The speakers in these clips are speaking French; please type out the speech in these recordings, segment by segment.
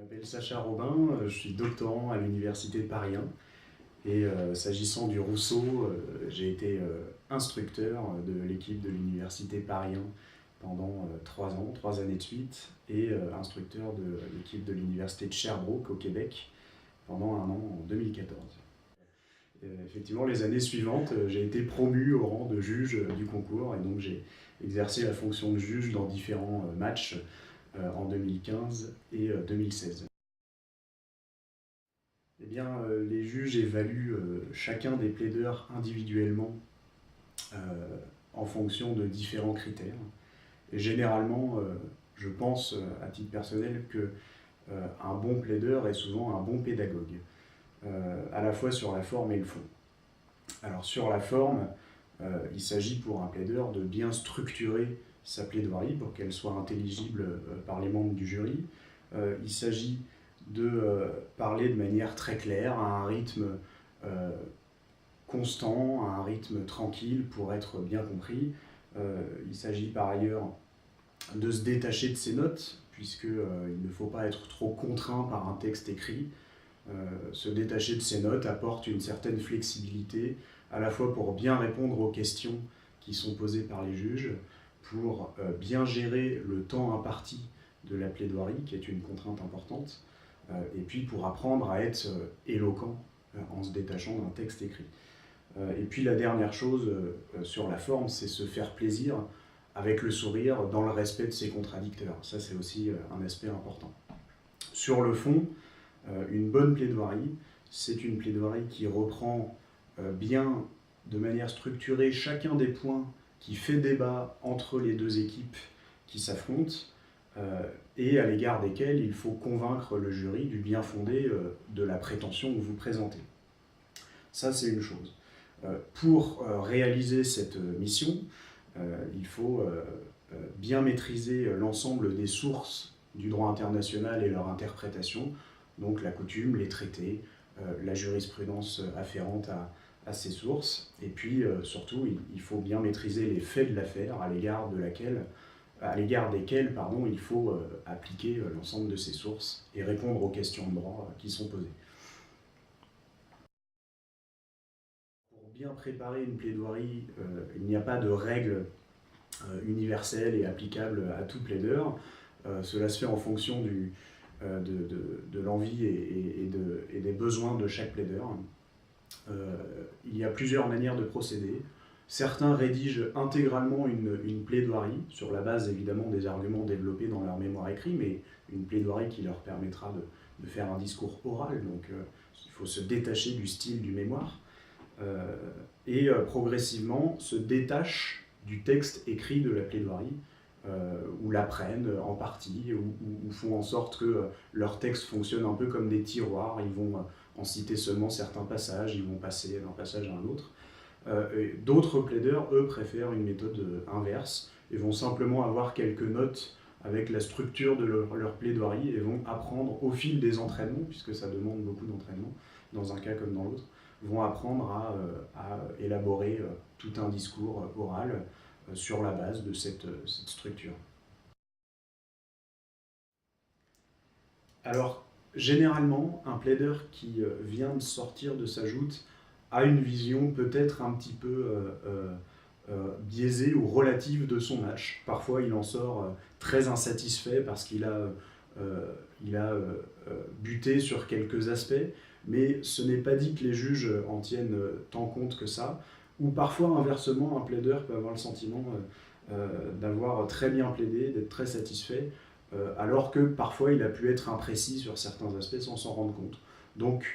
Je m'appelle Sacha Robin, je suis doctorant à l'Université de Paris 1 et s'agissant du Rousseau, j'ai été instructeur de l'équipe de l'Université Paris 1 pendant 3 ans, 3 années de suite, et instructeur de l'équipe de l'Université de Sherbrooke au Québec pendant un an en 2014. Effectivement, les années suivantes, j'ai été promu au rang de juge du concours et donc j'ai exercé la fonction de juge dans différents matchs en 2015 et 2016. Eh bien, les juges évaluent chacun des plaideurs individuellement euh, en fonction de différents critères. Et généralement, je pense à titre personnel qu'un bon plaideur est souvent un bon pédagogue, à la fois sur la forme et le fond. Alors sur la forme, il s'agit pour un plaideur de bien structurer sa plaidoirie pour qu'elle soit intelligible par les membres du jury. Il s'agit de parler de manière très claire, à un rythme constant, à un rythme tranquille pour être bien compris. Il s'agit par ailleurs de se détacher de ses notes, puisqu'il ne faut pas être trop contraint par un texte écrit. Se détacher de ses notes apporte une certaine flexibilité, à la fois pour bien répondre aux questions qui sont posées par les juges, pour bien gérer le temps imparti de la plaidoirie, qui est une contrainte importante, et puis pour apprendre à être éloquent en se détachant d'un texte écrit. Et puis la dernière chose sur la forme, c'est se faire plaisir avec le sourire dans le respect de ses contradicteurs. Ça, c'est aussi un aspect important. Sur le fond, une bonne plaidoirie, c'est une plaidoirie qui reprend bien, de manière structurée, chacun des points qui fait débat entre les deux équipes qui s'affrontent et à l'égard desquels il faut convaincre le jury du bien fondé de la prétention que vous présentez. Ça, c'est une chose. Pour réaliser cette mission, il faut bien maîtriser l'ensemble des sources du droit international et leur interprétation, donc la coutume, les traités, la jurisprudence afférente à ces sources, et puis surtout il faut bien maîtriser les faits de l'affaire à l'égard desquels il faut appliquer l'ensemble de ces sources et répondre aux questions de droit qui sont posées. Pour bien préparer une plaidoirie, il n'y a pas de règle universelle et applicable à tout plaideur. Cela se fait en fonction de l'envie et des besoins de chaque plaideur. Il y a plusieurs manières de procéder. Certains rédigent intégralement une plaidoirie, sur la base évidemment des arguments développés dans leur mémoire écrit, mais une plaidoirie qui leur permettra de faire un discours oral, donc il faut se détacher du style du mémoire, et progressivement se détachent du texte écrit de la plaidoirie, ou l'apprennent en partie, ou font en sorte que leur texte fonctionne un peu comme des tiroirs. Ils vont en citer seulement certains passages, ils vont passer d'un passage à un autre. D'autres plaideurs, eux, préfèrent une méthode inverse et vont simplement avoir quelques notes avec la structure de leur plaidoirie et vont apprendre au fil des entraînements, puisque ça demande beaucoup d'entraînement dans un cas comme dans l'autre, vont apprendre à élaborer tout un discours oral sur la base de cette structure. Alors, généralement, un plaideur qui vient de sortir de sa joute a une vision peut-être un petit peu biaisée ou relative de son match. Parfois, il en sort très insatisfait parce qu'il a buté sur quelques aspects, mais ce n'est pas dit que les juges en tiennent tant compte que ça. Ou parfois, inversement, un plaideur peut avoir le sentiment d'avoir très bien plaidé, d'être très satisfait, alors que parfois il a pu être imprécis sur certains aspects sans s'en rendre compte. Donc,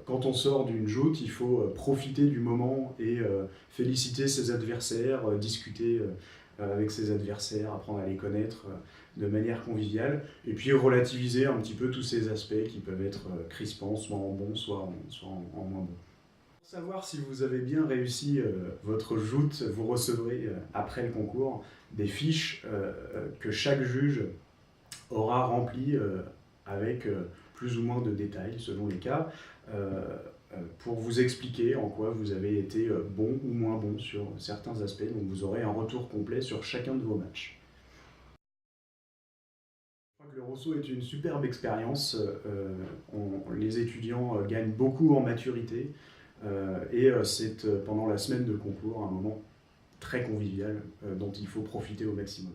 quand on sort d'une joute, il faut profiter du moment et féliciter ses adversaires, discuter avec ses adversaires, apprendre à les connaître de manière conviviale, et puis relativiser un petit peu tous ces aspects qui peuvent être crispants, soit en bon, soit en moins bon. Pour savoir si vous avez bien réussi votre joute, vous recevrez après le concours des fiches que chaque juge aura remplies avec plus ou moins de détails selon les cas, pour vous expliquer en quoi vous avez été bon ou moins bon sur certains aspects. Donc vous aurez un retour complet sur chacun de vos matchs. Le Rosso est une superbe expérience. Les étudiants gagnent beaucoup en maturité et c'est pendant la semaine de concours un moment très convivial dont il faut profiter au maximum.